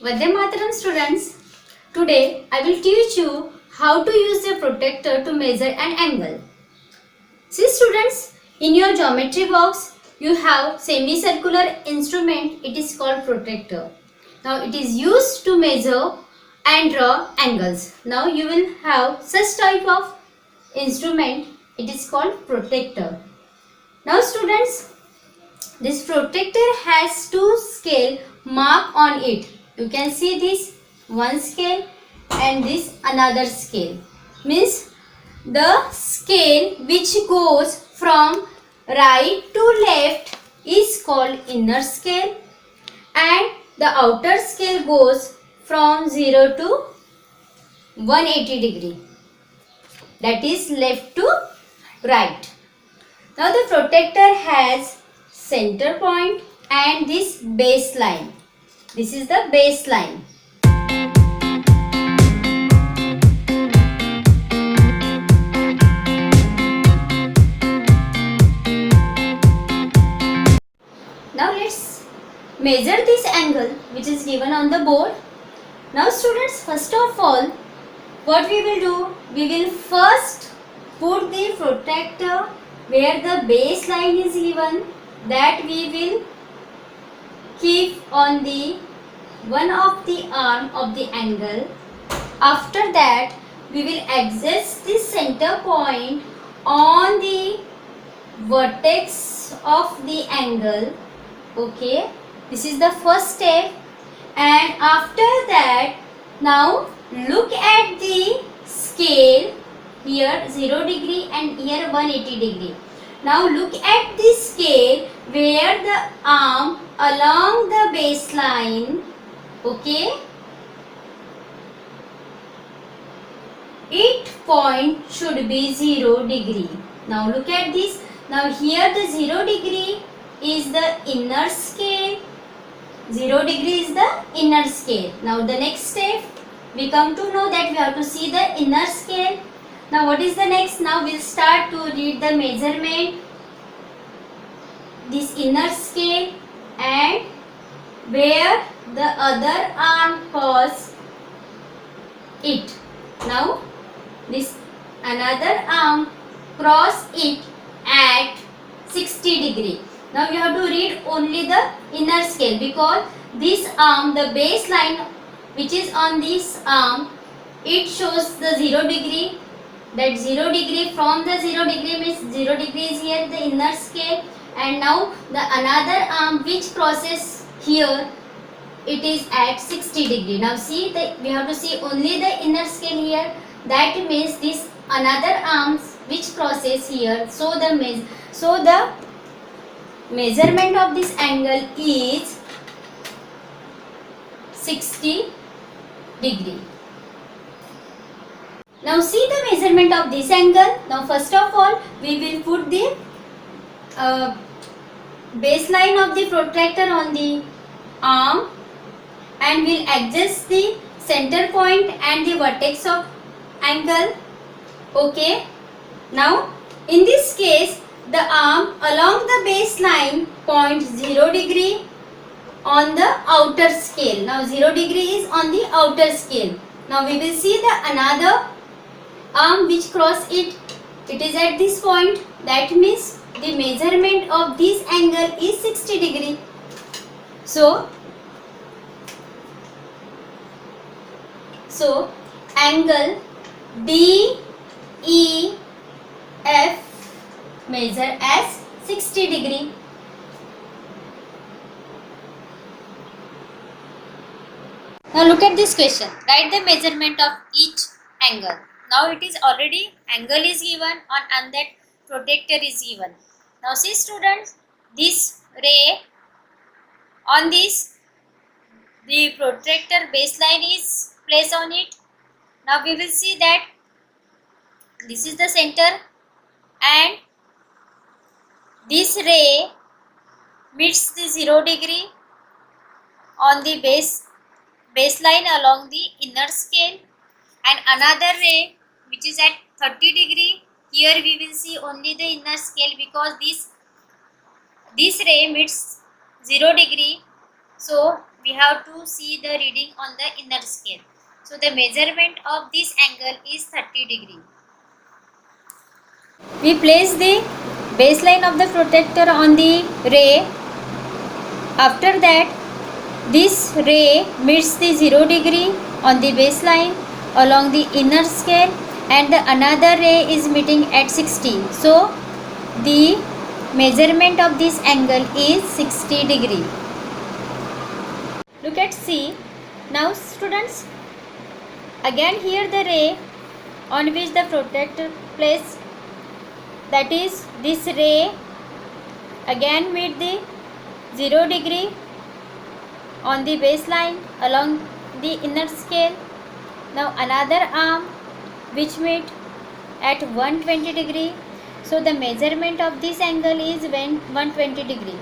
Vande Mataram students, today I will teach you how to use a protractor to measure an angle. See students, in your geometry box you have semicircular instrument, it is called protractor. Now it is used to measure and draw angles. Now you will have such type of instrument, it is called protractor. Now students, this protractor has two scale mark on it. You can see this one scale and this another scale. Means the scale which goes from right to left is called inner scale and the outer scale goes from 0 to 180 degree. That is left to right. Now the protractor has center point and this baseline. This is the baseline. Now let's measure this angle which is given on the board. Now students, first of all, what we will do? We will first put the protractor where the baseline is given, that we will keep on the one of the arm of the angle. After that we will adjust the center point on the vertex of the angle. Okay, this is the first step, and after that now look at the scale, here 0 degree and here 180 degree. Now look at the scale where the arm along the baseline, okay, its point should be 0 degree. Now look at this. Now here the 0 degree is the inner scale. 0 degree is the inner scale. Now the next step, we come to know that we have to see the inner scale. Now what is the next? Now we'll start to read the measurement, this inner scale and where the other arm cross it. Now this another arm cross it at 60 degree. Now you have to read only the inner scale, because this arm, the baseline which is on this arm, it shows the 0 degree. That 0 degree, from the 0 degree means 0 degree is here the inner scale, and now the another arm which crosses here, it is at 60 degree. Now see, we have to see only the inner scale here. That means this another arms which crosses here. So the measurement of this angle is 60 degree. Now see the measurement of this angle. Now first of all we will put the baseline of the protractor on the arm and we'll adjust the center point and the vertex of angle. Okay. Now in this case the arm along the baseline point 0 degree on the outer scale. Now 0 degree is on the outer scale. Now we will see the another arm which cross it. It is at this point. That means the measurement of this angle is 60 degree. So angle DEF measure as 60 degree. Now look at this question. Write the measurement of each angle. Now it is already angle is given and that protractor is given. Now see students, this ray on this, the protractor baseline is placed on it. Now we will see that this is the center and this ray meets the 0 degree on the baseline along the inner scale, and another ray which is at 30 degree. Here we will see only the inner scale, because this ray meets 0 degree. So we have to see the reading on the inner scale. So the measurement of this angle is 30 degree. We place the baseline of the protector on the ray. After that, this ray meets the 0 degree on the baseline along the inner scale, and another ray is meeting at 60. So the measurement of this angle is 60 degree. Look at C. Now students, again here the ray on which the protector placed, that is this ray, again meet the 0 degree on the baseline along the inner scale. Now another arm which meet at 120 degree. So the measurement of this angle is 120 degree.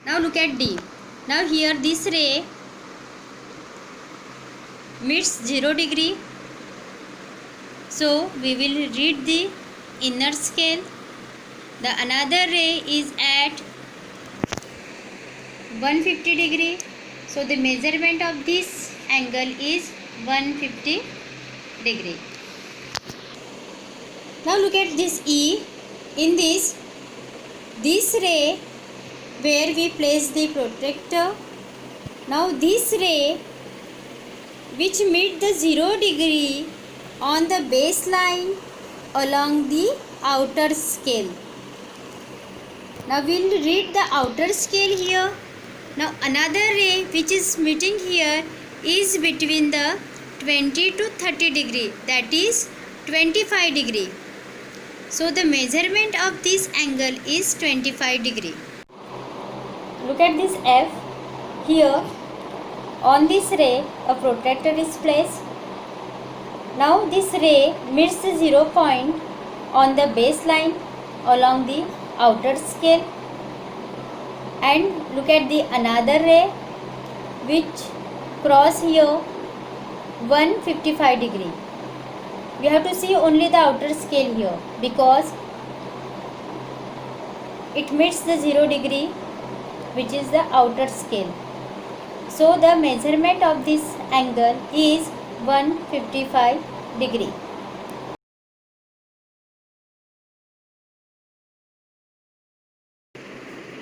Now look at D. Now here this ray meets 0 degree. So we will read the inner scale. The another ray is at 150 degree. So the measurement of this angle is 150 degree. Now look at this E. In this ray where we place the protector. Now this ray which meet the 0 degree on the baseline along the outer scale. Now we will read the outer scale here. Now another ray which is meeting here is between the 20 to 30 degree, that is 25 degree. So the measurement of this angle is 25 degree. Look at this F. Here on this ray a protector is placed. Now this ray meets the 0 point on the baseline along the outer scale, and look at the another ray which cross here 155 degree. We have to see only the outer scale here because it meets the 0 degree which is the outer scale. So the measurement of this angle is 155 degree.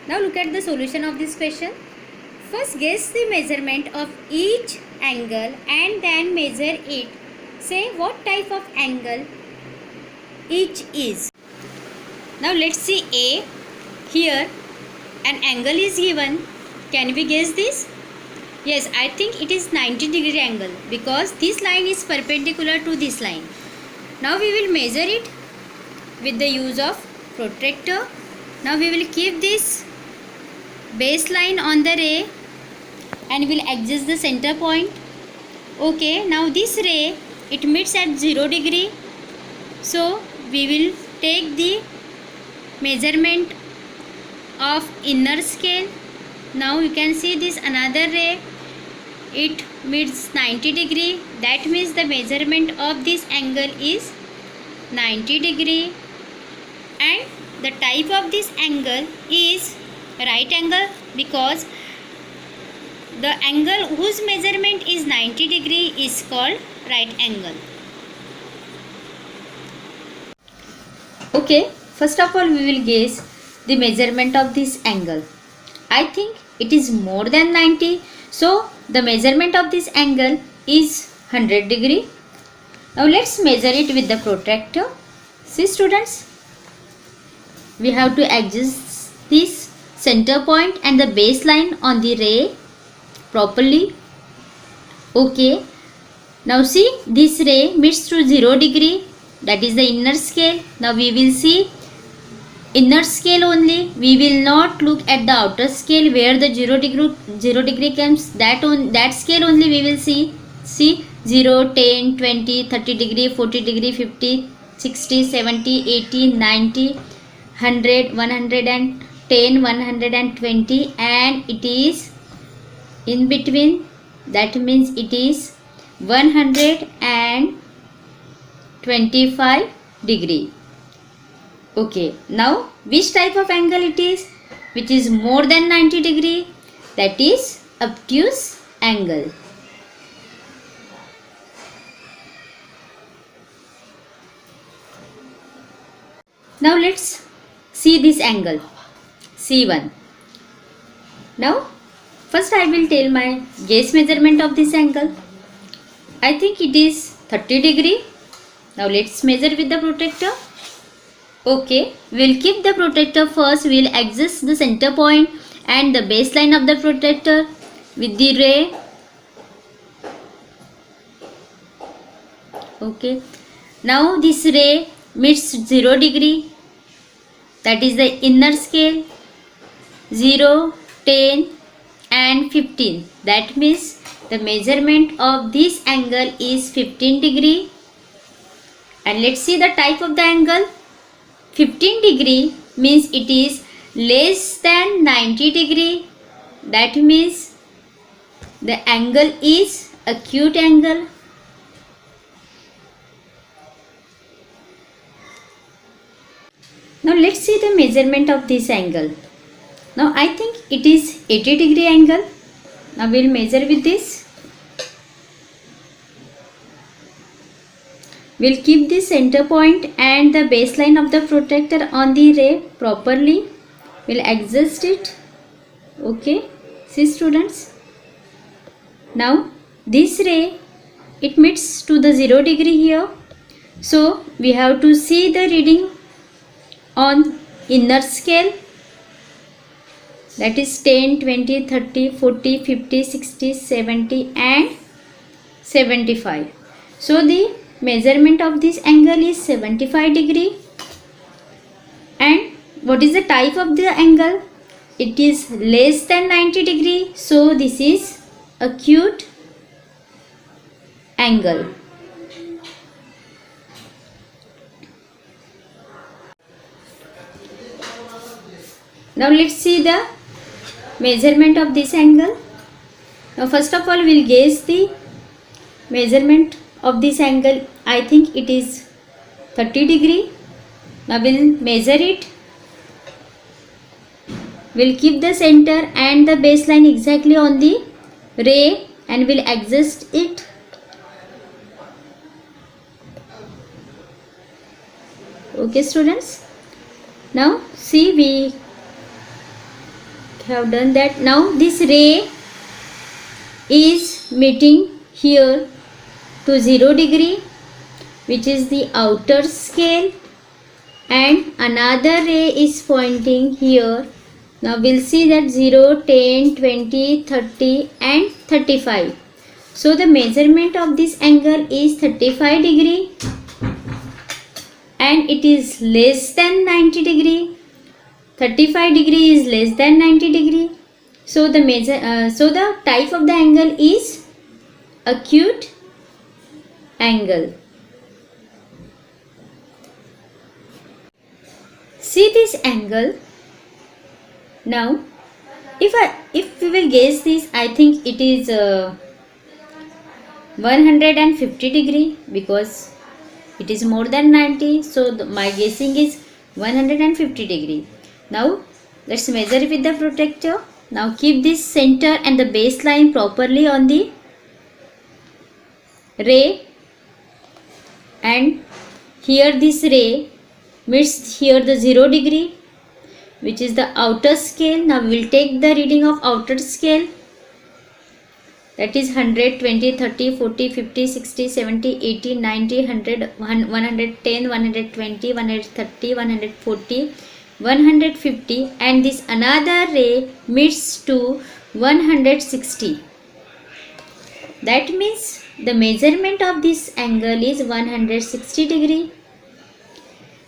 Now look at the solution of this question. First guess the measurement of each angle and then measure it. Say what type of angle each is. Now let's see A. Here an angle is given. Can we guess this? Yes, I think it is 90 degree angle because this line is perpendicular to this line. Now we will measure it with the use of protractor. Now we will keep this baseline on the ray and will adjust the center point. Okay, now this ray it meets at 0 degree. So we will take the measurement of inner scale. Now you can see this another ray, it meets 90 degree. That means the measurement of this angle is 90 degree, and the type of this angle is right angle because the angle whose measurement is 90 degree is called right angle. Okay, first of all we will guess the measurement of this angle. I think it is more than 90. So the measurement of this angle is 100 degree. Now let's measure it with the protractor. See students, we have to adjust this center point and the baseline on the ray properly. Okay, now see this ray meets to 0 degree, that is the inner scale. Now we will see inner scale only. We will not look at the outer scale where the 0 degree comes. That scale only we will see. See 0, 10, 20, 30 degree, 40 degree, 50, 60, 70, 80, 90, 100, 110, 120, and it is in between. That means it is 125 degree. Okay, now which type of angle it is? Which is more than 90 degree? that is obtuse angle. Now let's see this angle C1. Now first I will tell my guess measurement of this angle. I think it is 30 degree. Now let's measure with the protractor. Okay, we'll keep the protractor first. We'll adjust the center point and the baseline of the protractor with the ray. Okay, now this ray meets 0 degree, that is the inner scale, 0, 10 and 15. That means the measurement of this angle is 15 degree. And let's see the type of the angle. 15 degree means it is less than 90 degree. That means the angle is acute angle. Now let's see the measurement of this angle. Now I think it is 80 degree angle. Now we'll measure with this. We'll keep the center point and the baseline of the protractor on the ray properly. We'll adjust it. Okay, see students. Now this ray, it meets to the 0 degree here. So we have to see the reading on inner scale, that is 10, 20, 30, 40, 50, 60, 70 and 75. So the measurement of this angle is 75 degree. And what is the type of the angle? It is less than 90 degree. So this is acute angle. Now let's see the measurement of this angle. Now first of all we'll guess the measurement of this angle. I think it is 30 degree. Now we'll measure it. We'll keep the center and the baseline exactly on the ray and we'll adjust it. Okay students. Now see, we have done that. Now this ray is meeting here to 0 degree, which is the outer scale, and another ray is pointing here. Now we'll see that 0, 10, 20, 30 and 35. So the measurement of this angle is 35 degree and it is less than 90 degree. 35 degree is less than 90 degree. So the type of the angle is acute angle. See this angle. Now if we will guess this, I think it is 150 degree because it is more than 90. So my guessing is 150 degree. Now let's measure with the protractor. Now keep this center and the baseline properly on the ray, and here this ray meets here the 0 degree, which is the outer scale. Now we will take the reading of outer scale, that is 100, 20, 30, 40, 50, 60, 70, 80, 90, 100, 110, 120, 130, 140, 150, and this another ray meets to 160. That means the measurement of this angle is 160 degree,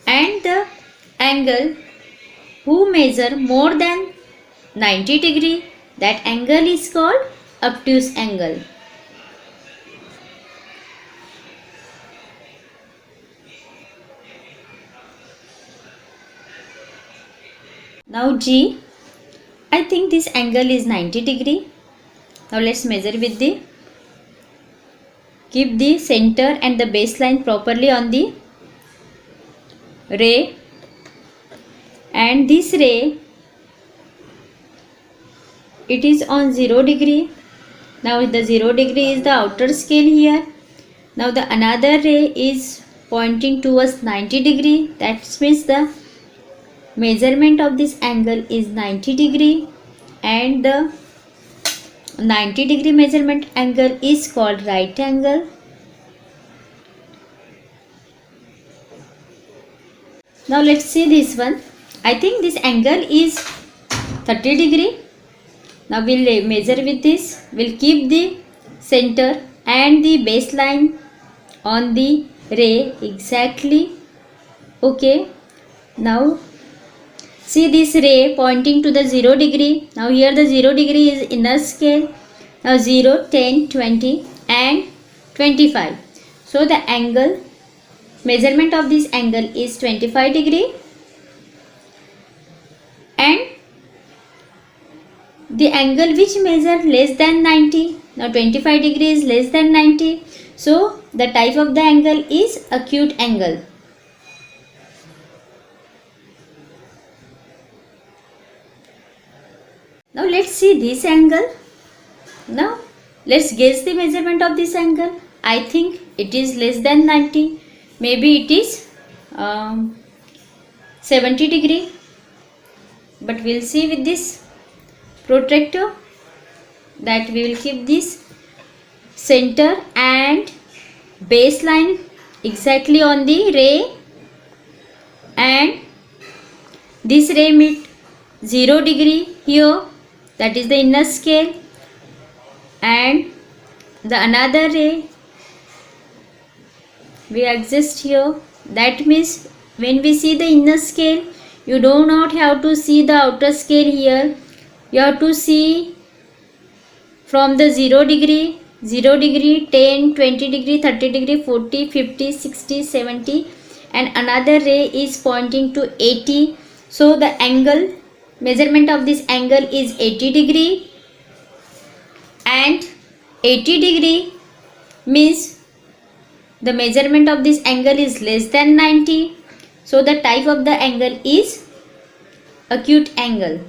and the angle who measure more than 90 degree, that angle is called obtuse angle. Now G, I think this angle is 90 degree. Now let's measure with the, keep the center and the baseline properly on the ray, and this ray, it is on 0 degree. Now the 0 degree is the outer scale here. Now the another ray is pointing towards 90 degree. That means the measurement of this angle is 90 degree, and the 90 degree measurement angle is called right angle. Now let's see this one. I think this angle is 30 degree. Now we'll measure with this. We'll keep the center and the baseline on the ray exactly. Okay. Now see this ray pointing to the 0 degree. Now here the 0 degree is inner scale. Now 0, 10, 20 and 25. So the angle, measurement of this angle is 25 degree, and the angle which measure less than 90. Now 25 degree is less than 90. So the type of the angle is acute angle. Now let's see this angle. Now let's guess the measurement of this angle. I think it is less than 90. Maybe it is 70 degree. But we'll see with this protractor that we will keep this center and baseline exactly on the ray, and this ray meet 0 degree here, that is the inner scale, and the another ray we adjust here. That means when we see the inner scale, you do not have to see the outer scale here. You have to see from the 0 degree, 10, 20 degree, 30 degree, 40, 50, 60, 70, and another ray is pointing to 80. So the angle, measurement of this angle is 80 degree, and 80 degree means the measurement of this angle is less than 90. So the type of the angle is acute angle.